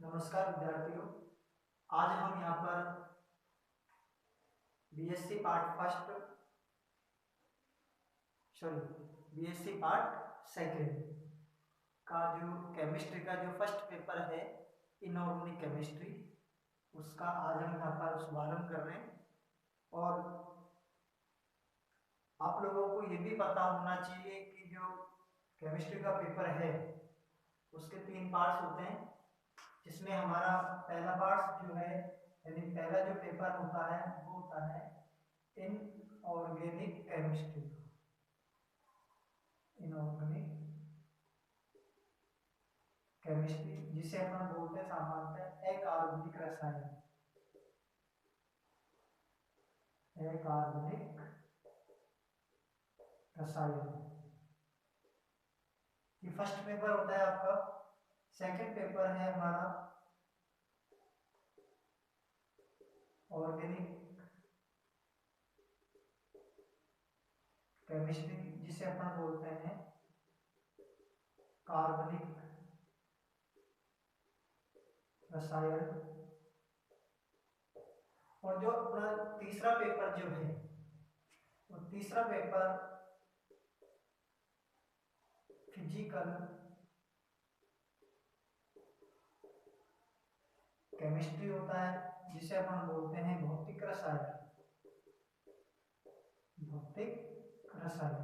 नमस्कार विद्यार्थियों। आज हम यहाँ पर BSc part first BSc part second का जो केमिस्ट्री का जो फर्स्ट पेपर है इनऑर्गेनिक केमिस्ट्री, उसका आज हम यहाँ पर शुभारंभ कर रहे हैं। और आप लोगों को ये भी पता होना चाहिए कि जो केमिस्ट्री का पेपर है उसके 3 पार्ट्स होते हैं, जिसमें हमारा पहला पार्ट जो है यानी पहला जो पेपर होता है वो होता है इनऑर्गेनिक केमिस्ट्री। इनऑर्गेनिक केमिस्ट्री जिसे अपन बोलते हैं सामान्यतः अकार्बनिक रसायन। अकार्बनिक रसायन ये फर्स्ट पेपर होता है आपका। सेकंड पेपर है हमारा ऑर्गेनिक केमिस्ट्री जिसे अपन बोलते हैं कार्बनिक रसायन। और जो अपना तीसरा पेपर जो है वो तीसरा पेपर फिजिकल केमिस्ट्री होता है, जिसे अपन बोलते हैं भौतिक रसायन। भौतिक रसायन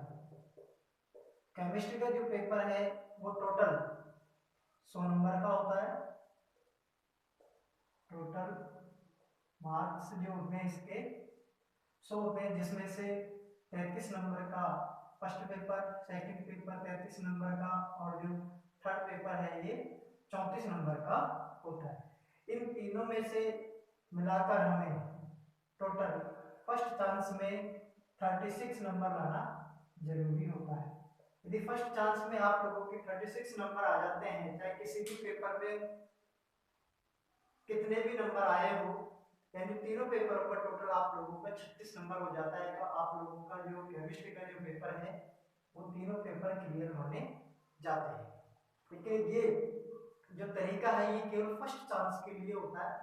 केमिस्ट्री का जो पेपर है वो टोटल 100 नंबर का होता है। टोटल मार्क्स जो होते हैं इसके 100 होते हैं, जिसमें से 33 नंबर का first paper, second paper 33 number का और जो थर्ड पेपर है ये 34 नंबर का होता है। इन तीनों में से मिलाकर हमें टोटल फर्स्ट चांस में 36 नंबर लाना जरूरी होता है। यदि फर्स्ट चांस में आप लोगों के 36 नंबर आ जाते हैं, चाहे किसी भी पेपर में कितने भी नंबर आए हो, यानी तीनों पेपरों पर टोटल आप लोगों का 36 नंबर हो जाता है, तो आप लोगों का जो केमिस्ट्री का जो पेपर है वो तीनों पेपर क्लियर होने जाते हैं। लेकिन ये जो तरीका है ये केवल फर्स्ट चांस के लिए होता है।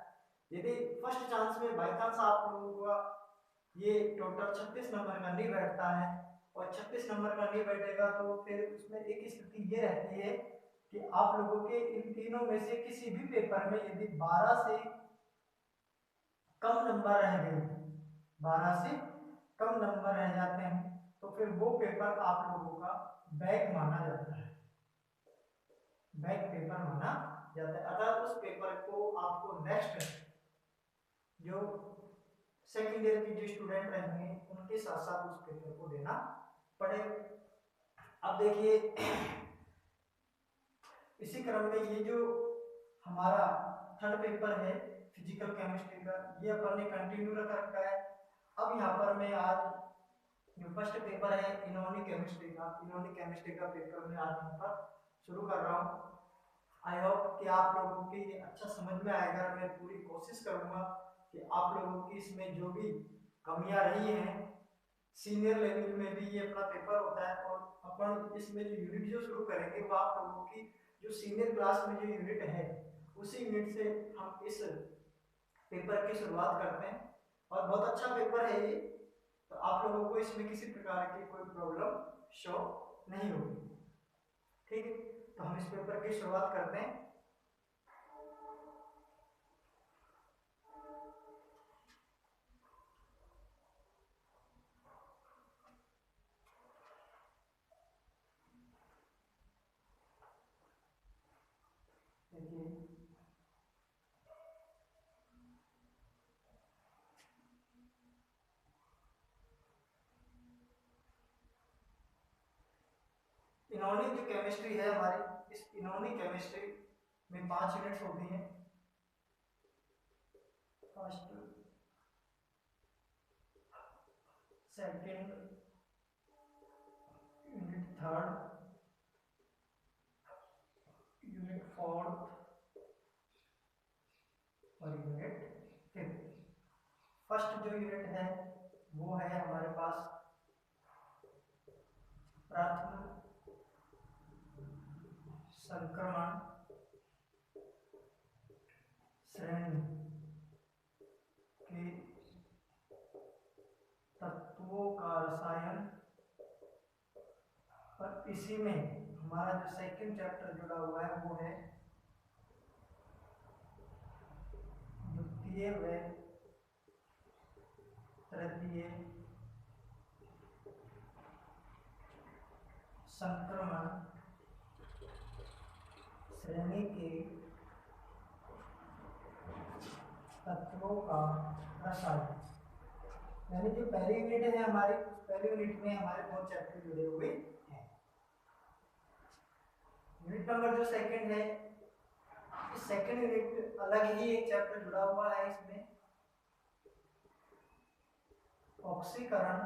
यदि फर्स्ट चांस में बाई चांस आप लोगों का ये टोटल 36 नंबर का नहीं बैठता है और 36 नंबर का नहीं बैठेगा तो फिर उसमें एक स्थिति ये रहती है कि आप लोगों के इन तीनों में से किसी भी पेपर में यदि 12 से कम नंबर रह गए, 12 से कम नंबर रह जाते हैं, तो फिर वो पेपर आप लोगों का बैक माना जाता है। बैक पेपर माना जाता है। अगर उस पेपर को आपको नेक्स्ट जो सेकेंड ईयर के जो स्टूडेंट रहेंगे उनके साथ साथ उस पेपर को देना पड़ेगा। अब देखिए इसी क्रम में ये जो हमारा थर्ड पेपर है फिजिकल केमिस्ट्री का, ये अपन ने कंटिन्यू रख रखा है। अब यहाँ पर मैं आज जो फर्स्ट पेपर है इनऑर्गेनिक केमिस्ट्री का पेपर मैं आज यहाँ पर शुरू कर रहा हूँ। आई होप कि आप लोगों की ये अच्छा समझ में आएगा। मैं पूरी कोशिश करूंगा कि आप लोगों की इसमें जो भी कमियां रही हैं, सीनियर लेवल में भी ये अपना पेपर होता है और अपन इसमें जो यूनिट जो शुरू करेंगे वो आप लोगों की जो सीनियर क्लास में जो यूनिट है उसी यूनिट से हम इस पेपर की शुरुआत करते हैं। और बहुत अच्छा पेपर है ये, तो आप लोगों को इसमें किसी प्रकार की कोई प्रॉब्लम शो नहीं होगी। ठीक है, तो हम इस पेपर की शुरुआत करते हैं। इनऑर्गेनिक जो केमिस्ट्री है हमारी, इस इनऑर्गेनिक केमिस्ट्री में 5 यूनिट्स होती हैं। First, second unit, third unit, fourth और यूनिट फिफ्थ। फर्स्ट जो यूनिट है वो है हमारे पास प्राथमिक संक्रमण श्रेणी के तत्वों का रसायन। और इसी में हमारा जो सेकंड चैप्टर जुड़ा हुआ है वो है द्वितीय व तृतीय संक्रमण श्रेणी के तत्वों का रसायन। यानी जो पहली यूनिट है हमारी, उस पहली यूनिट में हमारे दो चैप्टर जुड़े हुए हैं। यूनिट नंबर जो सेकंड है, इस सेकंड यूनिट अलग ही एक चैप्टर जुड़ा हुआ है। इसमें ऑक्सीकरण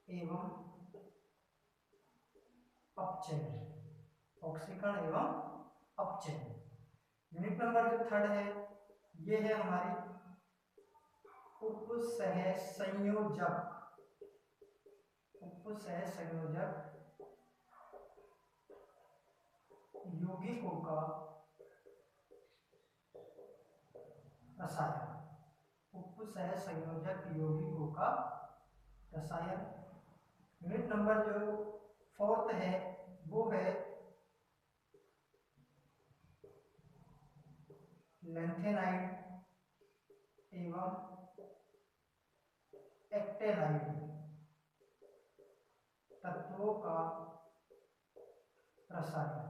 एवं अपचयन, ऑक्सीकरण एवं अपचयन। यूनिट नंबर जो थर्ड है ये है हमारी उपसहसंयोजक, उपसहसंयोजक यौगिकों का रसायन, उपसहसंयोजक यौगिकों का रसायन। यूनिट नंबर जो फोर्थ है वो है लैंथेनाइड एवं एक्टेनाइड तत्वों का रसायन,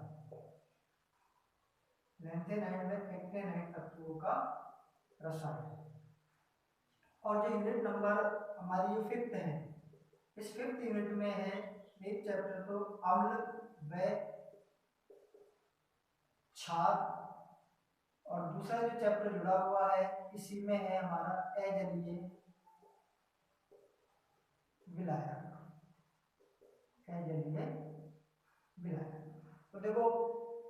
लैंथेनाइड व एक्टेनाइड तत्वों का रसायन। और जो यूनिट नंबर हमारी जो फिफ्थ है, इस फिफ्थ यूनिट में है एक चैप्टर तो अम्ल व क्षार, और दूसरा जो चैप्टर जुड़ा हुआ है इसी में है हमारा अजलीय विलायक, अजलीय विलायक। तो देखो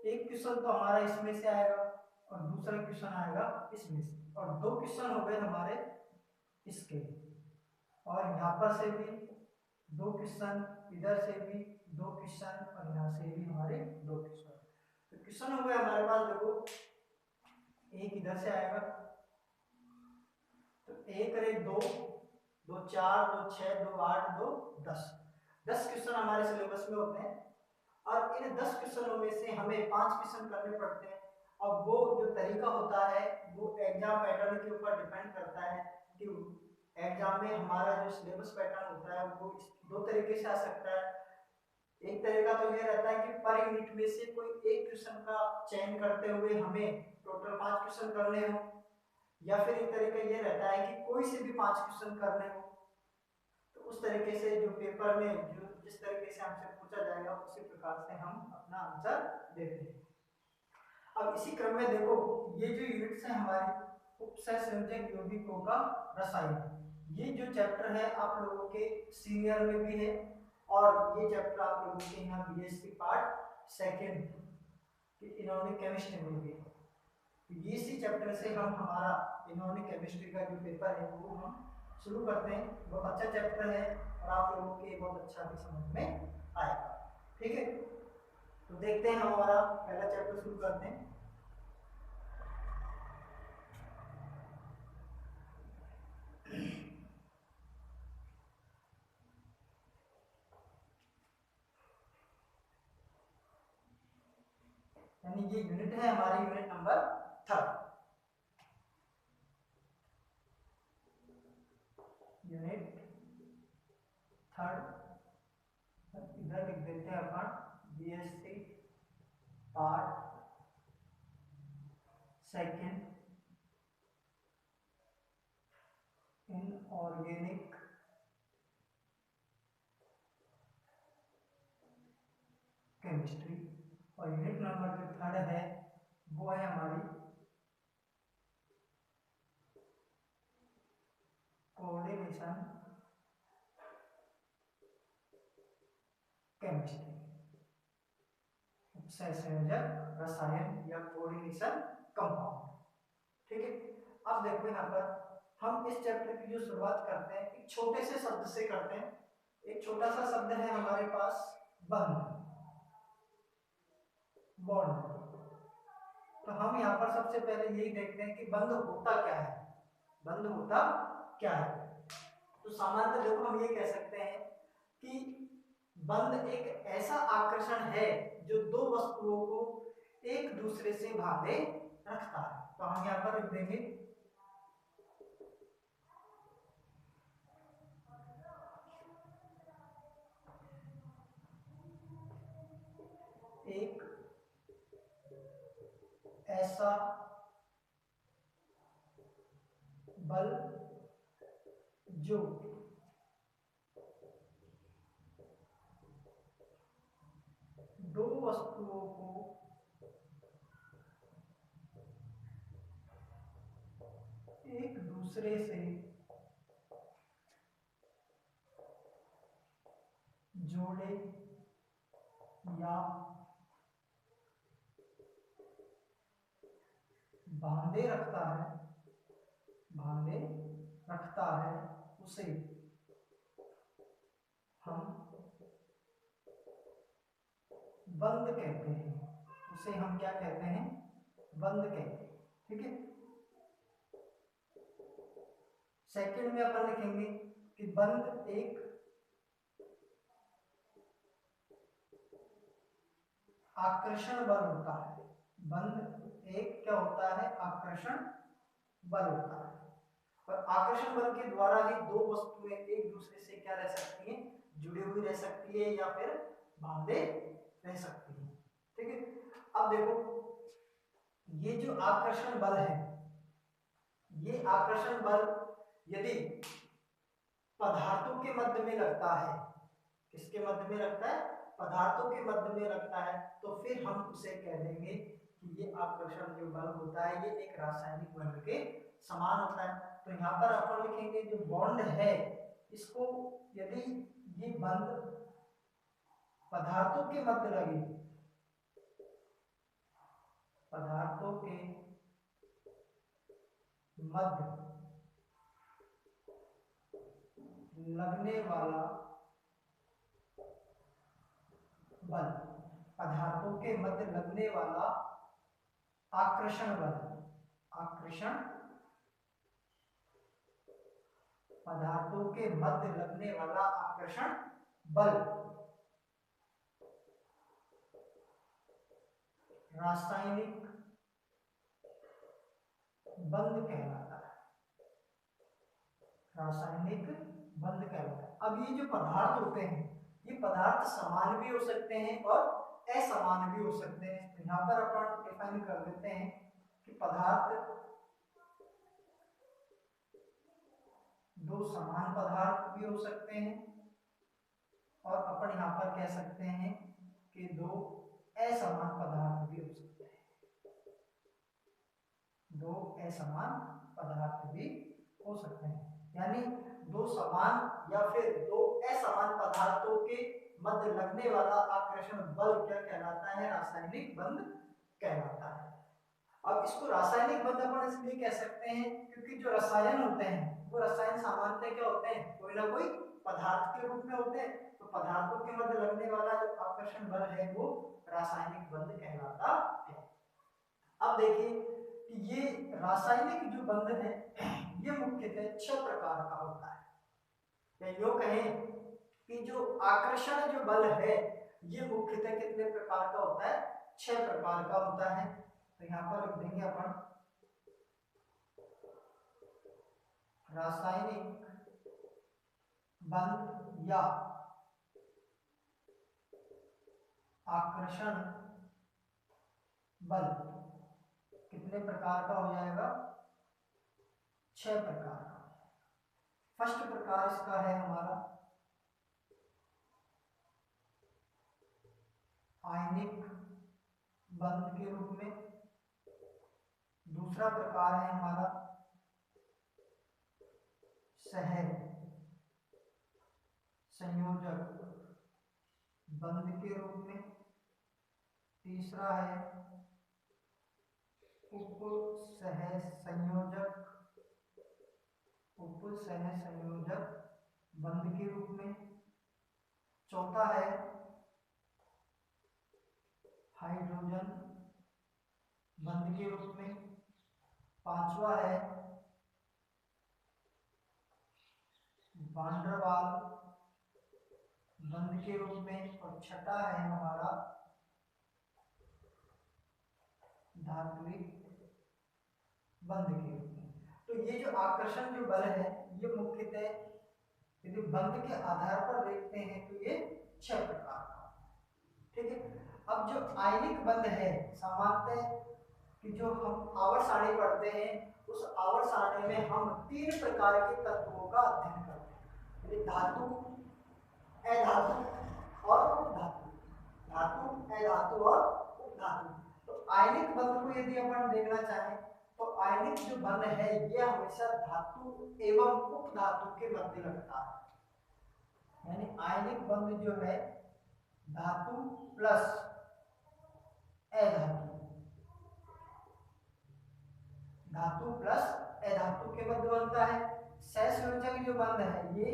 एक क्वेश्चन तो हमारा इसमें से आएगा और दूसरा क्वेश्चन आएगा इसमें से, और दो क्वेश्चन हो गए हमारे इसके, और यहाँ पर से भी दो क्वेश्चन, इधर से भी दो क्वेश्चन, और यहाँ से भी हमारे दो क्वेश्चन। तो क्वेश्चन हो गए हमारे पास, देखो एक इधर से आएगा, तो एक रे दो, दो चार, दो छह, दो आठ, दो 10, 10 क्वेश्चन हमारे सिलेबस में होते हैं। और इन 10 क्वेश्चनों में से हमें 5 क्वेश्चन करने पड़ते हैं। अब वो जो तरीका होता है वो एग्जाम पैटर्न के ऊपर डिपेंड करता है कि एग्जाम में हमारा जो सिलेबस पैटर्न होता है वो दो तरीके से आ सकता है। एक तरीका तो ये रहता है कि पर यूनिट में से कोई एक क्वेश्चन का चयन करते हुए हमें टोटल 5 क्वेश्चन करने हो, या फिर एक तरीका ये रहता है कि कोई से भी 5 क्वेश्चन करने हो। तो उस तरीके से जो पेपर में जो जिस तरीके से हमसे पूछा जाएगा उसी प्रकार से हम अपना आंसर देते हैं। अब इसी क्रम में देखो ये जो यूनिट्स है हमारी उपसहसंयोजक यौगिकों का रसायन, ये जो चैप्टर है आप लोगों के सीनियर में भी है, और ये चैप्टर आप लोगों के यहाँ BSc part second inorganic chemistry में भी है। तो इसी चैप्टर से हम हमारा इनऑर्गेनिक केमिस्ट्री का जो पेपर है वो हम शुरू करते हैं। बहुत अच्छा चैप्टर है और आप लोगों के बहुत अच्छा भी समझ में आएगा। ठीक है, तो देखते हैं हम हमारा पहला चैप्टर शुरू करते हैं। यानी ये यूनिट है हमारी यूनिट नंबर 3, यूनिट 3। इधर लिख देते हैं अपन BSc part second inorganic chemistry. और यूनिट नंबर जो 3 है वो है हमारी कोऑर्डिनेशन केमिस्ट्री, उपसहसंयोजक रसायन या कोऑर्डिनेशन कंपाउंड। ठीक है, अब देखो यहाँ पर हम इस चैप्टर की जो शुरुआत करते हैं एक छोटे से शब्द से करते हैं। एक छोटा सा शब्द है हमारे पास बंध, बॉन्ड। तो हम यहाँ पर सबसे पहले यही देखते हैं कि बंध होता क्या है, बंध होता क्या है। तो सामान्यतः देखो हम ये कह सकते हैं कि बंध एक ऐसा आकर्षण है जो दो वस्तुओं को एक दूसरे से बांधे रखता है। तो हम यहाँ पर लिख देंगे एक ऐसा बल जो दो वस्तुओं को एक दूसरे से जोड़े या बांधे रखता है, बांधे रखता है, उसे हम बंध कहते हैं। उसे हम क्या कहते हैं, बंध कहते हैं। ठीक है। सेकंड में अपन लिखेंगे कि बंध एक आकर्षण बल होता है। बंध एक क्या होता है, आकर्षण बल होता है। और आकर्षण बल के द्वारा ही दो वस्तुएं एक दूसरे से क्या रह सकती हैं, जुड़ी हुई रह सकती है या फिर बांधे रह सकती है। ठीक है। अब देखो ये जो आकर्षण बल है, ये आकर्षण बल यदि पदार्थों के मध्य में लगता है, किसके मध्य में लगता है, पदार्थों के मध्य में लगता है, तो फिर हम उसे कह देंगे कि ये आकर्षण जो बल होता है ये एक रासायनिक बल के समान होता है। तो यहाँ पर अपन लिखेंगे जो बॉन्ड है इसको, यदि ये बंध पदार्थों के मध्य लगे, पदार्थों के मध्य लगने वाला बल, पदार्थों के मध्य लगने वाला आकर्षण बल, आकर्षण, पदार्थों के मध्य लगने वाला आकर्षण बल रासायनिक बंध कहलाता है, रासायनिक बंध कहलाता है। अब ये जो पदार्थ होते हैं ये पदार्थ समान भी हो सकते हैं और असमान भी हो सकते हैं। तो यहाँ पर अपन डिफाइन कर देते हैं कि पदार्थ, दो समान पदार्थ भी हो सकते हैं और अपन यहाँ पर कह सकते हैं कि दो असमान पदार्थ भी हो सकते हैं, दो असमान पदार्थ भी हो सकते हैं। यानी दो समान या फिर दो असमान पदार्थों के मध्य लगने वाला आकर्षण बल क्या कहलाता है, रासायनिक बंध कहलाता है। अब इसको रासायनिक बंध अपन इसलिए कह सकते हैं क्योंकि जो रसायन होते हैं वो रसायन सामान्यतः क्या होते हैं, कोई ना कोई पदार्थ के रूप में होते हैं। तो पदार्थों के मध्य लगने वाला जो आकर्षण बल है वो रासायनिक बंध कहलाता है। अब देखिए कि ये रासायनिक जो बंध है ये मुख्यतः 6 प्रकार का होता है। या यूं कहें कि जो आकर्षण जो बल है ये मुख्यतः कितने प्रकार का होता है, 6 प्रकार का होता है। तो यहाँ पर लिख देंगे अपन रासायनिक बंध या आकर्षण बल कितने प्रकार का हो जाएगा, 6 प्रकार का। फर्स्ट प्रकार इसका है हमारा आयनिक बंध के रूप में। दूसरा प्रकार है हमारा सह संयोजक बंध के रूप में। तीसरा है उप सह संयोजक, उप सह संयोजक बंध के रूप में। चौथा है हाइड्रोजन बंध के रूप में, पांचवा है वान डेर वाल बंध के रूप में, और छठा है हमारा धात्विक बंध के रूप में। तो ये जो आकर्षण जो बल है ये मुख्यतः यदि बंध के आधार पर देखते हैं तो ये 6 प्रकार का, ठीक है। अब जो आयनिक बंध है, सामान्यतः कि जो हम आवर्त सारणी पढ़ते हैं उस आवर्त सारणी में हम 3 प्रकार के तत्वों का अध्ययन करते हैं, धातु, अधातु और उपधातु, धातु, अधातु और उपधातु। तो आयनिक बंध को यदि अपन देखना चाहें तो आयनिक जो बंध है ये हमेशा धातु एवं उपधातु के मध्य लगता है, यानी आयनिक बंध जो है धातु प्लस अधातु, धातु प्लस अधातु के मध्य बनता है। सहसंयोजक जो बंध है ये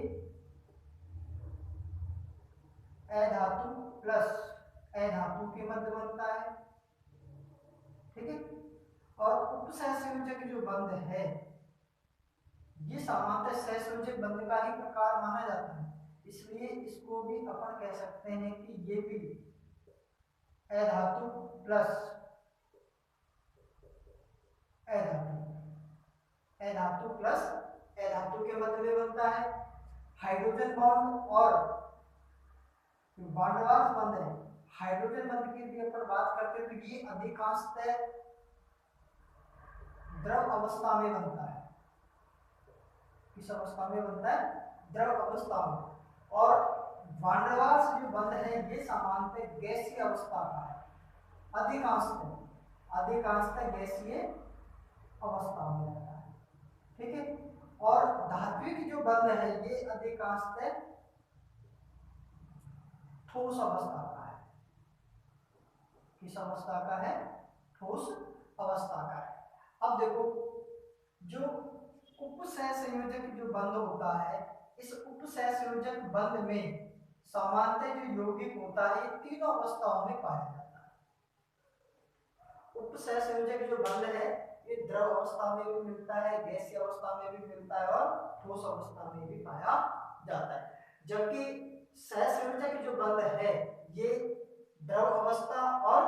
अधातु प्लस अधातु के मध्य बनता है, ठीक है। और उपसहसंयोजक जो बंध है ये सामान्यतः सहसंयोजक बंध का ही प्रकार माना जाता है, इसलिए इसको भी अपन कह सकते हैं कि ये भी अधातु प्लस अधातु, अधातु प्लस अधातु के मध्य में बनता है। हाइड्रोजन बॉन्ड और बॉन्डवास बंध है, हाइड्रोजन बंध की यदि अपन बात करते हैं तो ये अधिकांशतः द्रव अवस्था में बनता है। किस अवस्था में बनता है? द्रव अवस्था में। और वांडरवाल्स जो बंध है ये सामान्यतः गैसीय अवस्था का है, अधिकांशतः गैसीय अवस्था में रहता है, ठीक है। और धात्विक जो बंध है ये अधिकांशतः ठोस अवस्था का है। किस अवस्था का है? ठोस अवस्था का है। अब देखो जो उपसहसंयोजक जो बंध होता है, इस उपसहसंयोजक बंध में सामान्यतः जो यौगिक होता है ये तीनों अवस्थाओं में पाया जाता है। उपसहसंयोजक जो बंध है ये द्रव अवस्था में भी मिलता है, गैसीय अवस्था में भी मिलता है और ठोस अवस्था में भी पाया जाता है। जबकि सहसंयोजक जो बंध है ये द्रव अवस्था और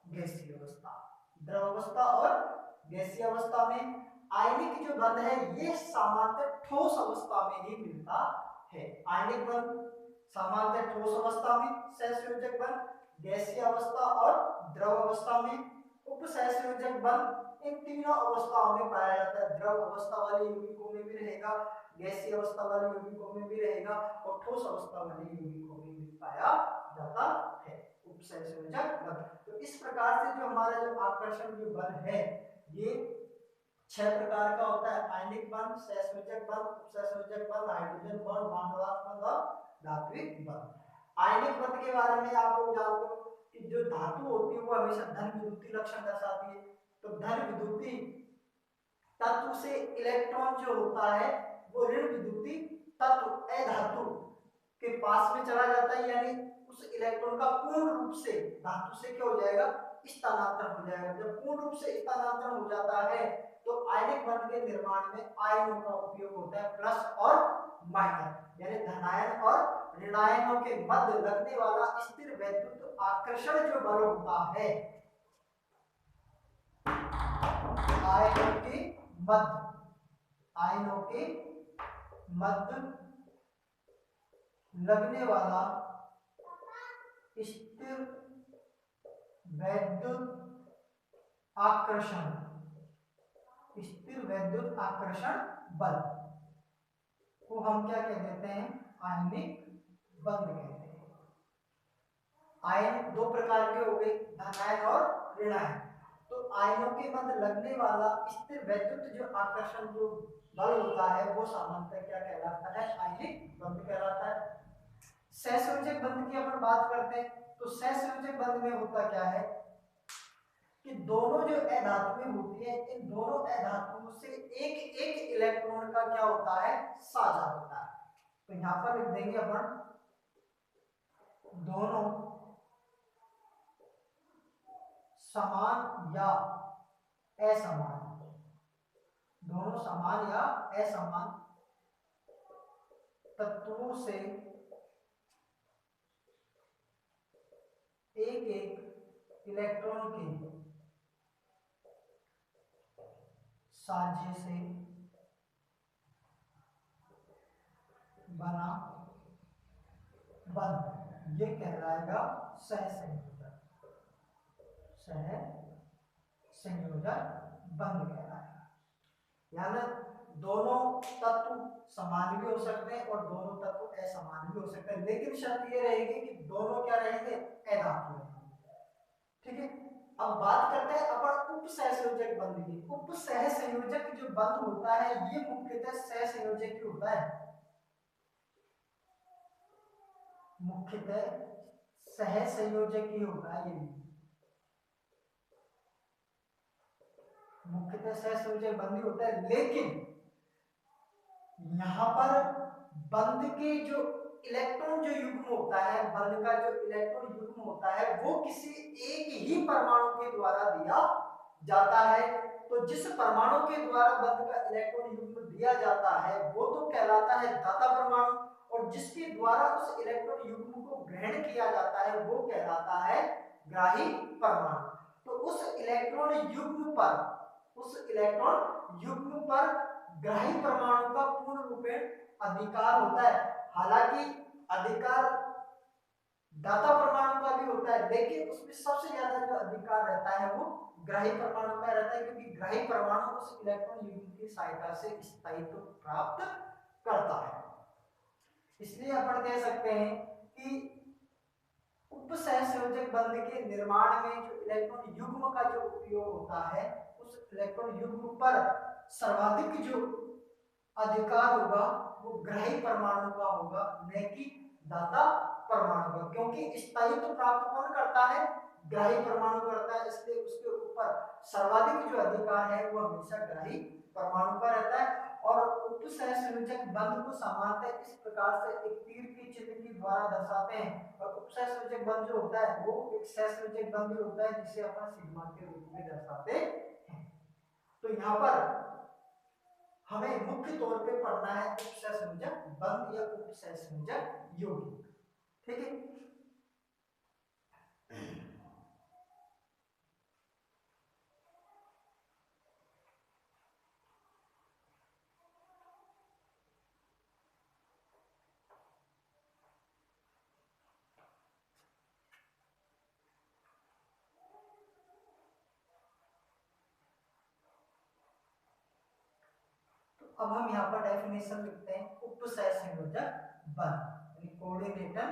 गैसीय अवस्था, द्रव अवस्था और गैसीय अवस्था में। आयनिक जो बंध है ये सामान्यतः ठोस अवस्था में ही मिलता है। आयनिक बंध सामान्यतः ठोस अवस्था में, सहसंयोजक बंध गैसीय अवस्था और द्रव अवस्था में। उपसहसंयोजक बंध इन तीनों अवस्थाओं में पाया जाता है, द्रव अवस्था वाले यौगिकों में भी रहेगा, गैसीय अवस्था वाले यौगिकों में भी रहेगा और ठोस अवस्था वाले यौगिकों में भी पाया जाता है उपसहसंयोजक बल। तो इस प्रकार से जो हमारा जो आकर्षण जो बल है ये 6 प्रकार का होता है, आयनिक बंध, सहसंयोजक बंध, उपसहसंयोजक बंध, हाइड्रोजन बंध, वांडरवाल्स बंध और धात्विक बंध। आयनिक बंध के बारे में आप लोग जानते हो कि जो धातु होती है वो हमेशा धन विद्युतीय लक्षण दर्शाती है। तो धन विद्युतीय तत्व से इलेक्ट्रॉन जो होता है वो ऋण विद्युतीय तत्व अधातु के पास में चला जाता है, यानी उस इलेक्ट्रॉन का पूर्ण रूप से धातु से क्या हो जाएगा? स्थानांतरण हो जाएगा। जब पूर्ण रूप से स्थानांतरण हो जाता है तो आयनिक बंध के निर्माण में आयनों का उपयोग होता है, प्लस और माइनस, यानी धनायन और ऋणायनों के मध्य लगने वाला स्थिर वैद्युत आकर्षण जो बल होता है, आयनों के मध्य लगने वाला स्थिर वैद्युत आकर्षण, स्थिर वैद्युत आकर्षण बल को हम क्या कह देते हैं? आयनिक बंध कहते हैं। आयन दो प्रकार के हो गए, धनायन और ऋणायन। तो आयनों के मध्य लगने वाला स्थिर वैद्युत जो आकर्षण जो बल होता है वो सामान्यतः क्या कहलाता है? आयनिक बंध कहलाता है। सहसंयोजक बंध की अपन बात करते हैं तो सहसंयोजक बंध में होता क्या है कि दोनों जो अधातुएं होती है इन दोनों अधातुओं से एक एक इलेक्ट्रॉन का क्या होता है? साझा होता है। तो यहां पर लिख देंगे अपन दोनों समान या असमान, दोनों समान या असमान तत्वों से एक एक इलेक्ट्रॉन के साझे से बना बंध, ये कहलाएगा सहसंयोजक, सहसंयोजक बंध कहलाएगा। यानी दोनों तत्व समान भी हो सकते हैं और दोनों तत्व असमान भी हो सकते हैं, लेकिन शर्त ये रहेगी कि दोनों क्या रहेंगे, अधातु रहेंगे। ठीक है, अब बात करते हैं अपन उप सहसंयोजक बंध की। उप सहसंयोजक जो बंध होता है ये मुख्यतः सहसंयोजक ही होता है, मुख्यतः सहसंयोजक ही होता है, ये मुख्यतः सहसंयोजक बंध ही होता है। लेकिन यहाँ पर बंध के जो इलेक्ट्रॉन जो युग्म होता है, बंध का जो इलेक्ट्रॉन युग्म होता है वो किसी एक ही परमाणु के द्वारा दिया जाता है। तो जिस परमाणु के द्वारा बंध का इलेक्ट्रॉन युग्म दिया जाता है वो तो कहलाता है दाता परमाणु, और जिसके द्वारा उस इलेक्ट्रॉन युग्म को ग्रहण किया जाता है वो कहलाता है ग्राही परमाणु। तो उस इलेक्ट्रॉन युग्म पर ग्राही परमाणु का पूर्ण रूपेण अधिकार होता है। हालांकि अधिकार दाता परमाणु का भी होता है, लेकिन उसमें सबसे ज्यादा जो अधिकार रहता है वो ग्राही परमाणु का रहता है, क्योंकि ग्राही परमाणु उस इलेक्ट्रॉन युग्म की सहायता से स्थायित्व प्राप्त करता है। इसलिए अपन कह सकते हैं कि उपसहसंयोजक बंध के निर्माण में जो इलेक्ट्रॉन युग्म का जो उपयोग होता है उस इलेक्ट्रॉन युग्म पर सर्वाधिक जो अधिकार होगा वो ग्राही परमाणु का होगा, न कि दाता परमाणु का, क्योंकि स्थायित्व प्राप्त कौन करता है, ग्राही परमाणु करता है। इसलिए उसके ऊपर सर्वाधिक जो अधिकार है वो हमेशा ग्राही परमाणु का रहता है। और उपसहसंयोजक बंध को सामान्यतः इस प्रकार से एक तीर के चिन्ह के द्वारा दर्शाते हैं। और उपसहसंयोजक बंध जो होता है वो एक सहसंयोजक बंध होता है जिसे अपन सिग्मा के रूप में दर्शाते हैं। तो यहाँ पर हमें मुख्य तौर पे पढ़ना है उपसहसंयोजक बंध या उपसहसंयोजक यौगिक। ठीक है, अब हम यहाँ पर डेफिनेशन लिखते हैं उपसहसंयोजक बंध, यानी कोऑर्डिनेटर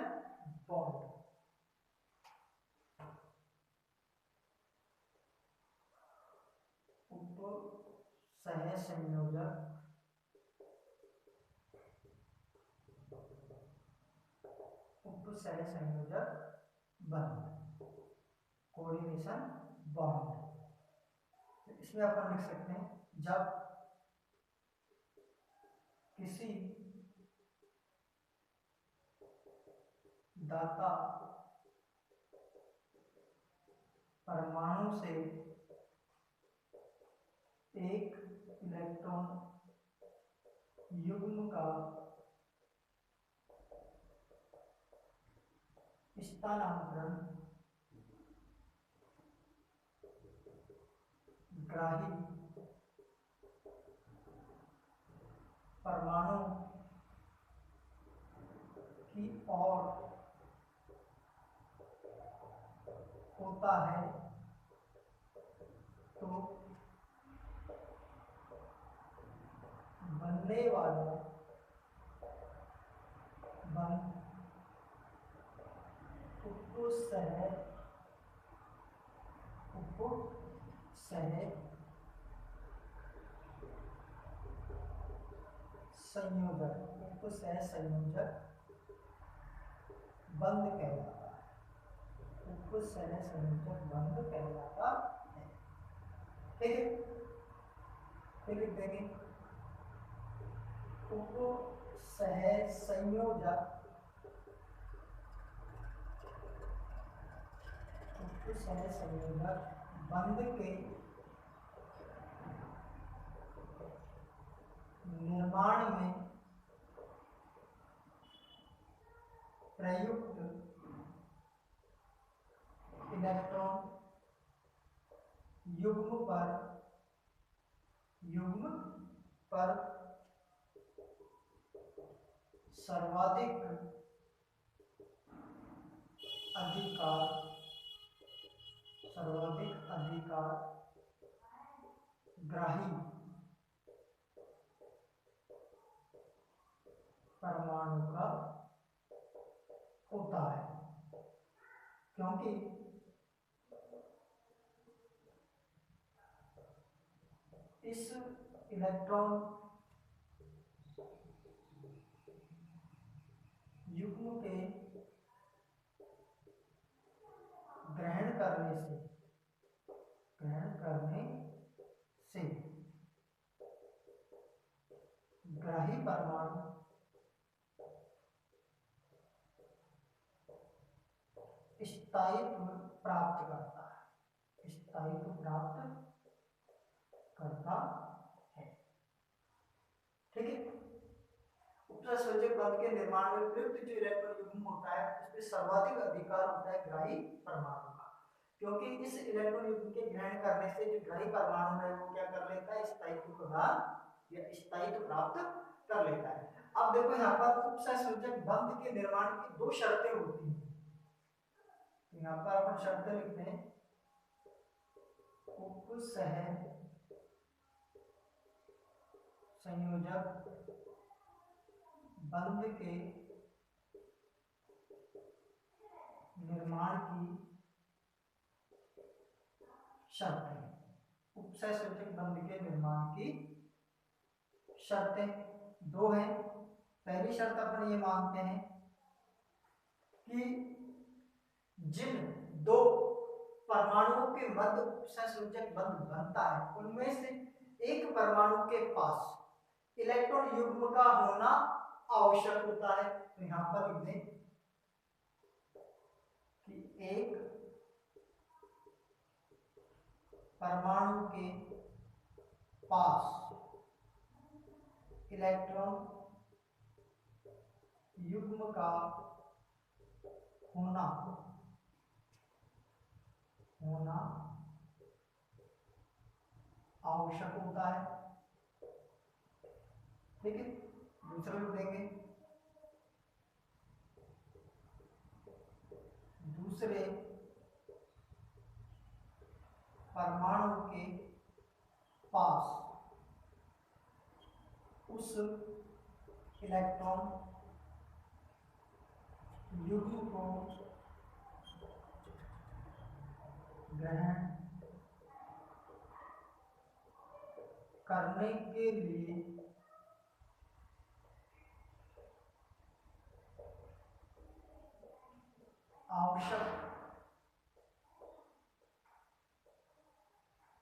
बॉन्ड। उपसहसंयोजक बंध, कोऑर्डिनेशन बॉन्ड। इसमें अपन लिख सकते हैं जब किसी दाता परमाणु से एक इलेक्ट्रॉन युग्म का स्थानांतरण ग्राही परमाणु की ओर होता है तो बनने वाला बंध उपसहसंयोजक बंध कहलाता है, उपसहसंयोजक बंध कहलाता है। ठीक है, फिर लिख देंगे उपसहसंयोजक बंध के निर्माण में प्रयुक्त इलेक्ट्रॉन युग्म पर सर्वाधिक अधिकार ग्राही परमाणु का होता है, क्योंकि इस इलेक्ट्रॉन युग्म के ग्रहण करने से ग्राही परमाणु स्थायित्व प्राप्त करता है, ठीक है। उपसंयोजक बंध के निर्माण में प्रयुक्त जो इलेक्ट्रॉन युग्म होता है उसमें सर्वाधिक अधिकार होता है ग्राही परमाणु का, क्योंकि इस इलेक्ट्रॉन युग्म के ग्रहण करने से जो ग्राही परमाणु है वो क्या कर लेता है, स्थायित्व प्रदान या स्थायित्व प्राप्त कर लेता है। अब देखो यहाँ पर उपसंयोजक बंध के निर्माण की दो शर्तें होती हैं, यहाँ पर अपन शर्तें लिखते हैं। उपसंयोजक बंध के निर्माण की शर्तें, उपसंयोजक बंध के निर्माण की शर्तें दो हैं। पहली शर्त अपन ये मानते हैं कि जिन दो परमाणुओं के मध्य उपसंयोजक बंध बनता है उनमें से एक परमाणु के पास इलेक्ट्रॉन युग्म का होना आवश्यक होता है। तो यहां पर लिख दें कि एक परमाणु के पास इलेक्ट्रॉन युग्म का होना आवश्यक होता है, ठीक है। दूसरा लिख देंगे, दूसरे परमाणु के पास उस इलेक्ट्रॉन युग्म को ग्रहण करने के लिए आवश्यक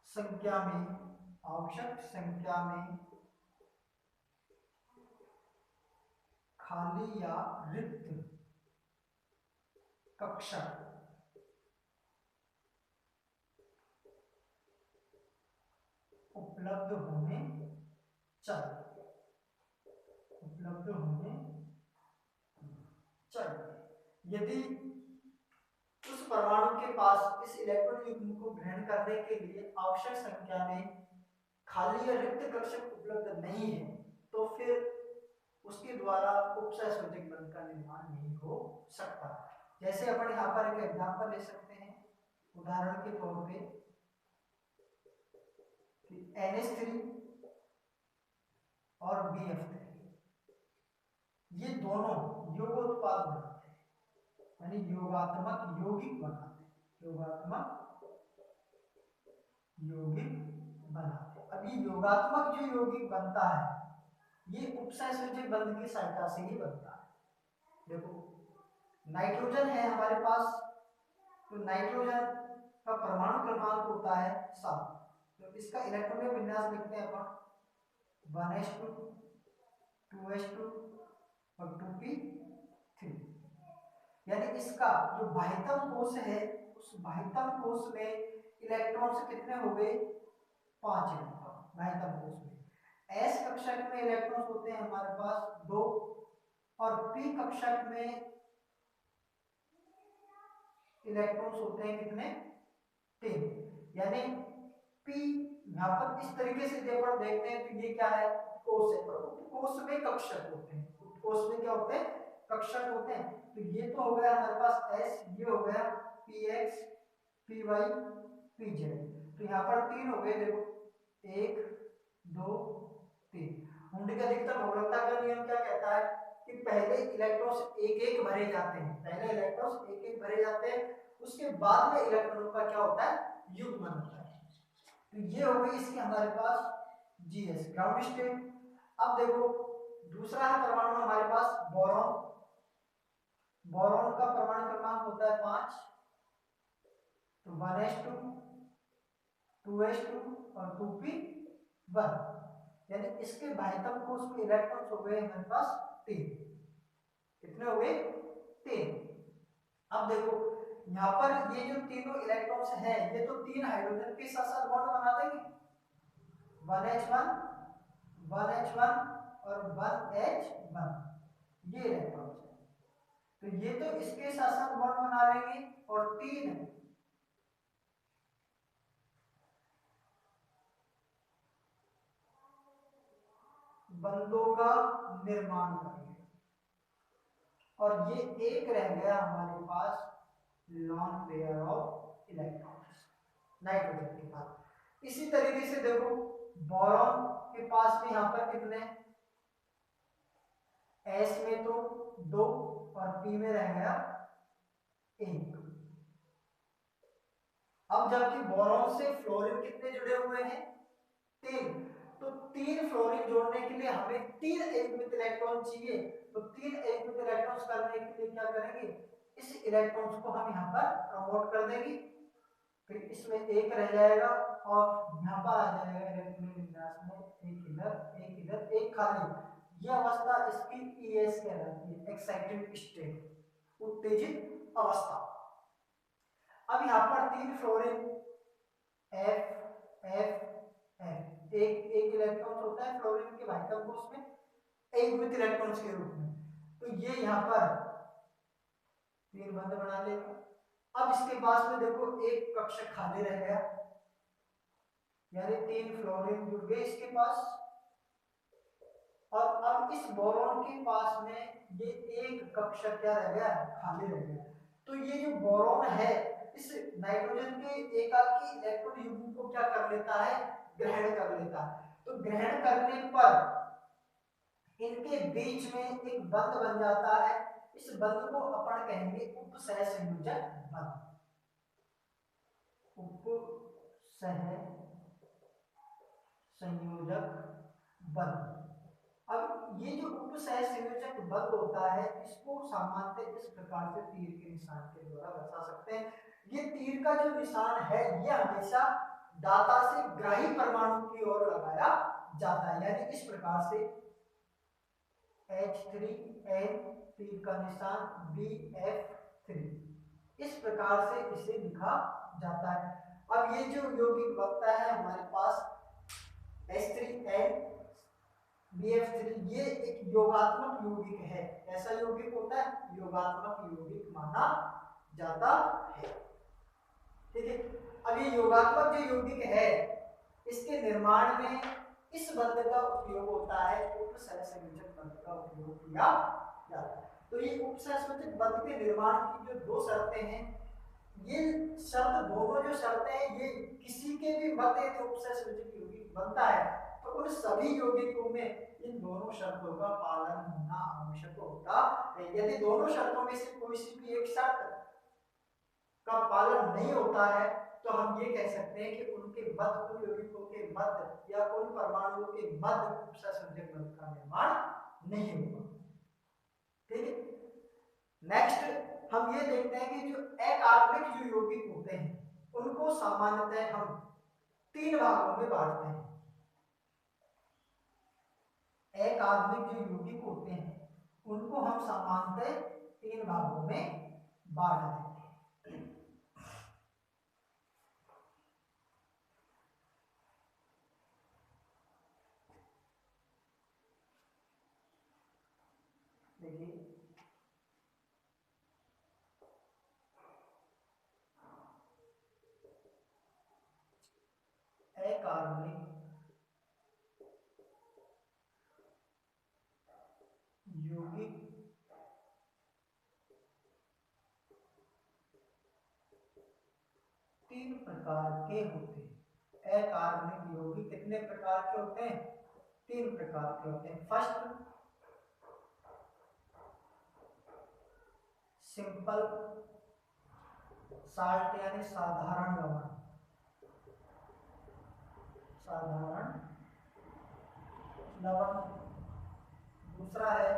संख्या में खाली या रिक्त कक्षक उपलब्ध होने चाहिए। यदि उस परमाणु के पास इस इलेक्ट्रॉन युग्म को ग्रहण करने के लिए आवश्यक संख्या में खाली या रिक्त कक्षक उपलब्ध नहीं है तो फिर उसके द्वारा उपसंयोजक बंध का निर्माण नहीं हो सकता। जैसे अपन यहाँ पर एक एग्जांपल ले सकते हैं, उदाहरण के तौर पे कि NH3 और BF3 ये दोनों योगोत्पाद बनाते हैं, यानी यौगिक बनाते हैं। अब ये योगात्मक जो यौगिक बनता है ये उपसंयोजक बंध की सहायता से ही बनता है। देखो नाइट्रोजन है हमारे पास, तो नाइट्रोजन का परमाणु क्रमांक होता है 7, तो इसका इलेक्ट्रॉनिक विन्यास लिखते हैं अपन 1s2 2s2 और 2p3, यानी इसका जो बाह्यतम कोश है उस बाह्यतम कोश में इलेक्ट्रॉन्स कितने हो गए, 5 इलेक्ट्रॉन बाह्यतम कोश में। S कक्षक में इलेक्ट्रॉन इलेक्ट्रॉन्स होते हैं हमारे पास 2 और p कक्षक में इलेक्ट्रॉन्स होते हैं कितने 3। यानी p यहाँ पर इस तरीके से जब हम देखते हैं तो ये क्या है कोष है, कोष में कक्षक होते हैं, कोष में क्या होते हैं कक्षक होते हैं। तो ये तो हो गया हमारे पास s, ये हो गया px py pz। तो यहाँ पर 3 हो गए, देखो 1 2 3। हुंडी का अधिकतम बहुलकता का नियम क्या कहता है कि पहले इलेक्ट्रॉन्स एक एक भरे जाते हैं, पहले इलेक्ट्रॉन्स एक एक भरे जाते हैं, उसके बाद में इलेक्ट्रॉनों का क्या होता है युग्मन होता है। तो ये हो गई इसकी हमारे पास जीएस ग्राउंड स्टेट। अब देखो दूसरा है परमाणु हमारे पास बोरॉन। बोरॉन का परमाणु क्रमांक होता है 5, तो 1s2 2s2 और 2p1, यानी इसके बाह्यतम कोष में इलेक्ट्रॉन्स हो गए हमारे पास 3। कितने हो गए 3। अब देखो यहाँ पर ये जो तीनों इलेक्ट्रॉन्स हैं ये तो 3 हाइड्रोजन के साथ साथ बॉन्ड बना देंगे, 1h1 1h1 और 1h1 ये इलेक्ट्रॉन्स हैं। तो ये तो इसके साथ साथ बॉन्ड बना लेंगे और 3 बंधों का निर्माण करेंगे। और ये एक रह गया हमारे पास lone pair of electrons nitrogen के पास। इसी तरीके से देखो बोरॉन के पास भी यहाँ पर कितने, एस में तो 2 और पी में रह गया 1। अब जबकि बोरॉन से फ्लोरीन कितने जुड़े हुए हैं 3, तो 3 फ्लोरीन जोड़ने के लिए हमें 3 एकमित इलेक्ट्रॉन चाहिए। तो 3 एकमित इलेक्ट्रॉन्स करने के लिए क्या करेंगे, इस इलेक्ट्रॉन्स को हम यहाँ पर प्रमोट कर देंगे, फिर इसमें एक रह जाएगा और यहाँ पर आ जाएगा इलेक्ट्रॉन विन्यास में एक इधर एक खाली। यह अवस्था इसकी ES कहलाती है, एक्साइटेड स्टेट, उत्तेजित अवस्था। अब यहाँ पर 3 फ्लोरीन F F F एक इलेक्ट्रॉन होता है फ्लोरीन के बाह्यतम कोष में एकमित इलेक्ट्रॉन्स के रूप में। तो ये यहाँ पर 3 बंध बना लेगा। अब इसके पास में देखो एक कक्षक खाली रह गया, यानी 3 फ्लोरीन जुड़ गए इसके पास। और अब इस बोरॉन के पास में ये एक कक्षक क्या रह गया खाली रह गया। तो ये जो बोरॉन है इस नाइट्रोजन के एकाकी इलेक्ट्रॉन युग्म को क्या कर लेता है ग्रहण कर लेता है। तो ग्रहण करने पर इनके बीच में एक बंध बन जाता है, इस बंध को अपन कहेंगे उपसह संयोजक बंध। उपसह संयोजक बंध। अब ये जो उपसह संयोजक बंध होता है इसको सामान्यतः इस प्रकार से तीर के निशान के द्वारा दर्शा सकते हैं। ये तीर का जो निशान है ये हमेशा दाता से ग्राही परमाणु की ओर लगाया जाता है, यानी इस प्रकार से H3N तीर का निशान BF3 इस प्रकार से इसे लिखा जाता है। अब ये जो यौगिक बनता है हमारे पास H3N BF3 ये एक योगात्मक यौगिक है। ऐसा यौगिक होता है योगात्मक यौगिक माना जाता है। ठीक है, अब ये योगात्मक जो यौगिक है इसके निर्माण में इस बंध का उपयोग होता है, उपसह संयोजक बंध का उपयोग किया जाता है। तो ये उपसह संयोजक बंध के निर्माण की जो 2 शर्तें हैं, ये शर्त दोनों जो शर्तें हैं ये किसी के भी मध्य यदि उपसह संयोजक यौगिक बनता है तो उन सभी यौगिकों में इन दोनों शर्तों का पालन होना आवश्यक होता है। यदि दोनों शर्तों में से कोई सी भी एक शर्त का पालन नहीं होता है तो हम ये कह सकते हैं कि उनके मध्य उन यौगिकों के मध्य या उन परमाणुओं के मध्य उपसह संयोजक बंध का निर्माण नहीं होगा। ठीक है, नेक्स्ट हम ये देखते हैं कि जो अकार्बनिक जो यौगिक होते हैं उनको सामान्यतः हम 3 भागों में बांटते हैं। अकार्बनिक जो यौगिक होते हैं उनको हम सामान्यतः 3 भागों में बांट देते हैं। देखिए अकार्बनिक यौगिक तीन प्रकार के होते हैं। अकार्बनिक यौगिक कितने प्रकार के होते हैं? तीन प्रकार के होते हैं। फर्स्ट सिंपल साल्ट यानी साधारण लवण, साधारण लवण। दूसरा है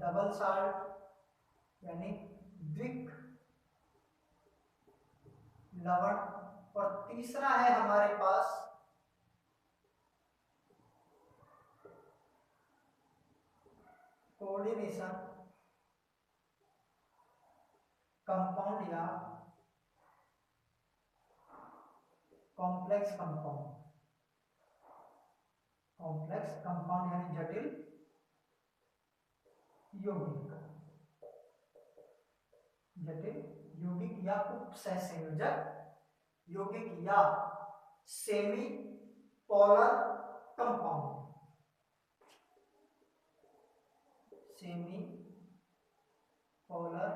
डबल साल्ट यानी द्विक लवण। और तीसरा है हमारे पास कोऑर्डिनेशन कंपाउंड या कॉम्प्लेक्स कंपाउंड। कॉम्प्लेक्स कंपाउंड यानी जटिल यौगिक, जटिल यौगिक या उपसहसंयोजक यौगिक या semi polar compound. Semi polar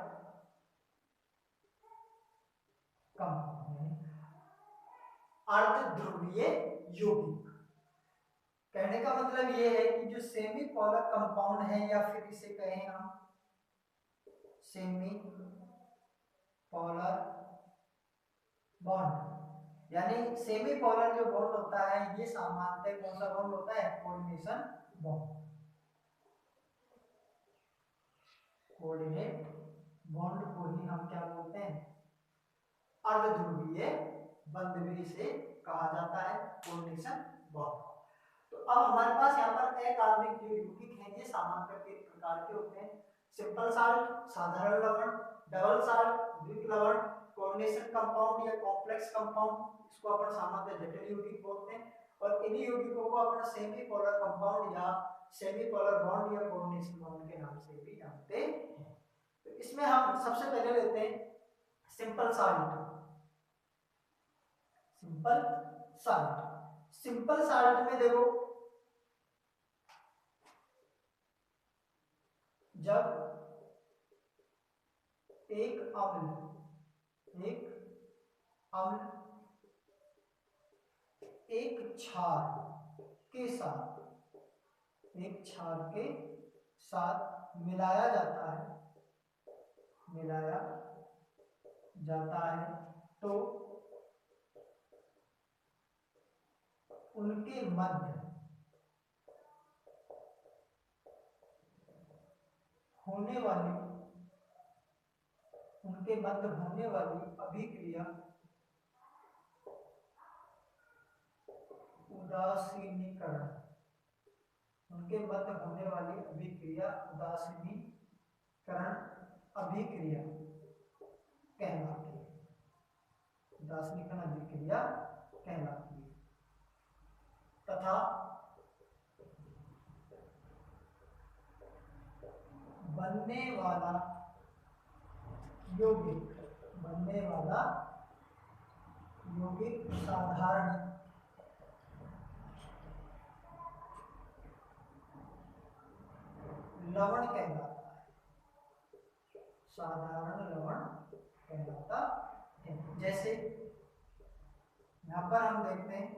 compound, अर्धध्रुवीय यौगिक। कहने का मतलब ये है कि जो सेमी पोलर कंपाउंड है या फिर इसे कहें हम सेमी पोलर बॉन्ड, यानी सेमी पोलर जो बॉन्ड होता है ये सामान्यतः कौन सा बॉन्ड होता है? Coordination bond. कोऑर्डिनेट बॉन्ड को ही हम क्या बोलते हैं? अर्धध्रुवीय बंध भी इसे कहा जाता है, कोऑर्डिनेशन बॉन्ड। तो अब हमारे पास यहाँ पर अकार्बनिक जो यौगिक हैं ये सामान्यतः तीन प्रकार के होते हैं। सिंपल साल्ट साधारण लवण, डबल साल्ट द्विक लवण, कोऑर्डिनेशन कंपाउंड या कॉम्प्लेक्स कंपाउंड, इसको अपन सामान्यतः जटिल यौगिक बोलते हैं। और इन्हीं यौगिकों को अपन सेमी पोलर कंपाउंड या सेमी पोलर बॉन्ड या कोऑर्डिनेशन बॉन्ड के नाम से भी जानते हैं। तो इसमें हम सबसे पहले लेते हैं simple salt. Simple salt, simple salt में देखो जब एक अम्ल एक क्षार के साथ मिलाया जाता है तो उनके मध्य होने वाली अभिक्रिया उदासीनीकरण, उनके मध्य होने वाली अभिक्रिया उदासीनीकरण अभिक्रिया कहलाती है। उदासीनीकरण अभिक्रिया कहलाती है। तथा बनने वाला यौगिक साधारण लवण कहलाता है, साधारण लवण कहलाता है। जैसे यहाँ पर हम देखते हैं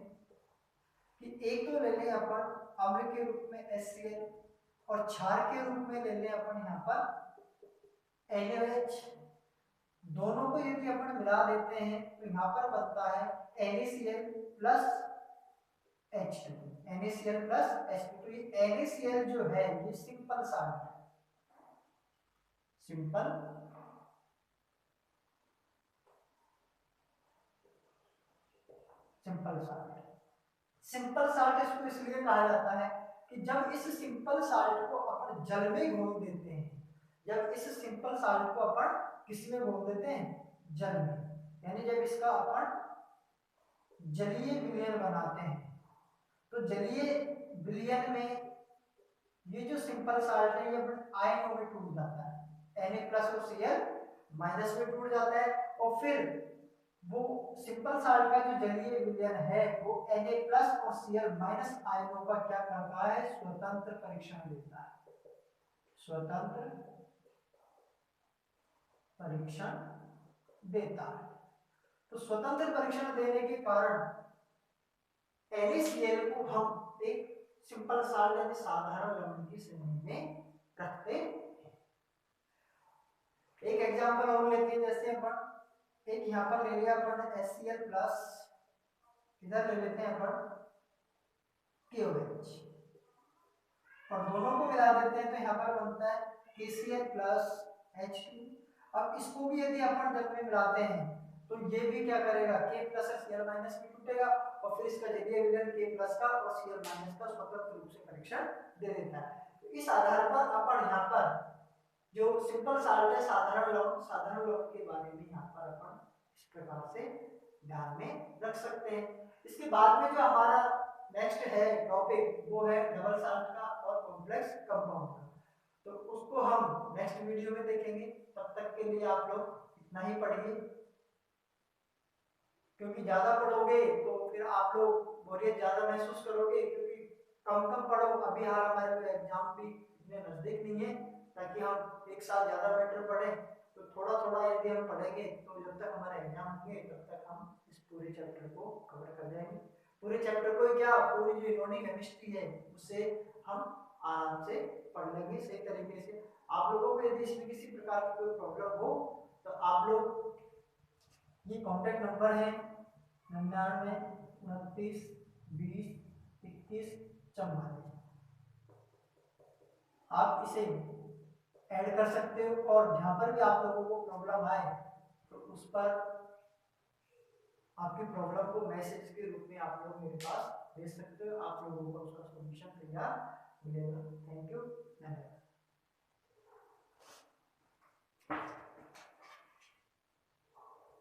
कि एक तो ले लें अपन अम्ल के रूप में HCl और क्षार के रूप में ले लें अपन यहाँ पर NaOH। दोनों को यदि अपन मिला देते हैं तो यहाँ पर बनता है NaCl plus H2। NaCl plus H2। तो ये NaCl जो है ये सिंपल साल्ट है, सिंपल साल्ट। सिंपल साल्ट इसको इसलिए कहा जाता है कि जब इस सिंपल साल्ट को अपन जल में घोल देते हैं, जब इस सिंपल साल्ट को अपन किस में घोल देते हैं? जल में। यानी जब इसका अपन जलीय विलयन बनाते हैं तो तो जलीय विलयन में ये जो सिंपल साल्ट है ये आयनों में टूट जाता है, Na+ और Cl- में टूट जाता है, और फिर वो सिंपल साल्ट का जो जलीय विलयन है वो Na+ और Cl- आयनों का क्या करता है, स्वतंत्र परीक्षण लेता है, स्वतंत्र परीक्षण देता है। तो स्वतंत्र परीक्षण देने के कारण NaCl को हम एक सिंपल साल्ट यानी साधारण लवण की श्रेणी में रखते हैं। एक एग्जांपल और लेते हैं, जैसे अपन एक यहाँ पर ले लिया अपन HCl+, इधर ले लेते हैं अपन KOH, और दोनों को मिला देते हैं तो यहाँ पर बनता है KCl+H2। अब इसको भी यदि अपन जब में मिलाते हैं तो ये भी क्या करेगा, K+ और Cl- में टूटेगा, और फिर इसका जलीय विलयन K+ का और Cl- का स्वतंत्र रूप से परीक्षण दे देता है। तो इस आधार पर अपन यहाँ पर जो सिंपल साल्ट है साधारण लवण के बारे में यहाँ पर अपन इस प्रकार से ध्यान में रख सकते हैं। इसके बाद में जो हमारा नेक्स्ट है टॉपिक वो है डबल साल्ट का और कॉम्प्लेक्स कंपाउंड का, तो उसको हम नेक्स्ट वीडियो में देखेंगे। तब तक के लिए आप लोग इतना ही पढ़िए, क्योंकि ज्यादा पढ़ोगे तो फिर आप लोग बोरियत ज्यादा महसूस करोगे, क्योंकि कम कम पढ़ो। अभी हाल हमारे एग्जाम भी इतने नजदीक नहीं है ताकि हम एक साथ ज्यादा मैटर पढ़ें, तो थोड़ा थोड़ा यदि हम पढ़ेंगे तो जब तक हमारे एग्जाम होंगे तब तक हम इस पूरे चैप्टर को कवर कर जाएंगे। पूरे चैप्टर को क्या, पूरी जो इनऑर्गेनिक केमिस्ट्री है उससे हम आराम से पढ़ लेंगे सही तरीके से। आप लोगों को यदि इसमें किसी प्रकार की कोई प्रॉब्लम हो तो आप लोग, ये कॉन्टैक्ट नंबर है 99 29 20 21 44, आप इसे ऐड कर सकते हो, और जहां पर भी आप लोगों को प्रॉब्लम आए तो उस पर आपकी प्रॉब्लम को मैसेज के रूप में आप लोग मेरे पास भेज सकते हो, आप लोगों को उसका सॉल्यूशन तैयार मिलेगा। थैंक यू, धन्यवाद।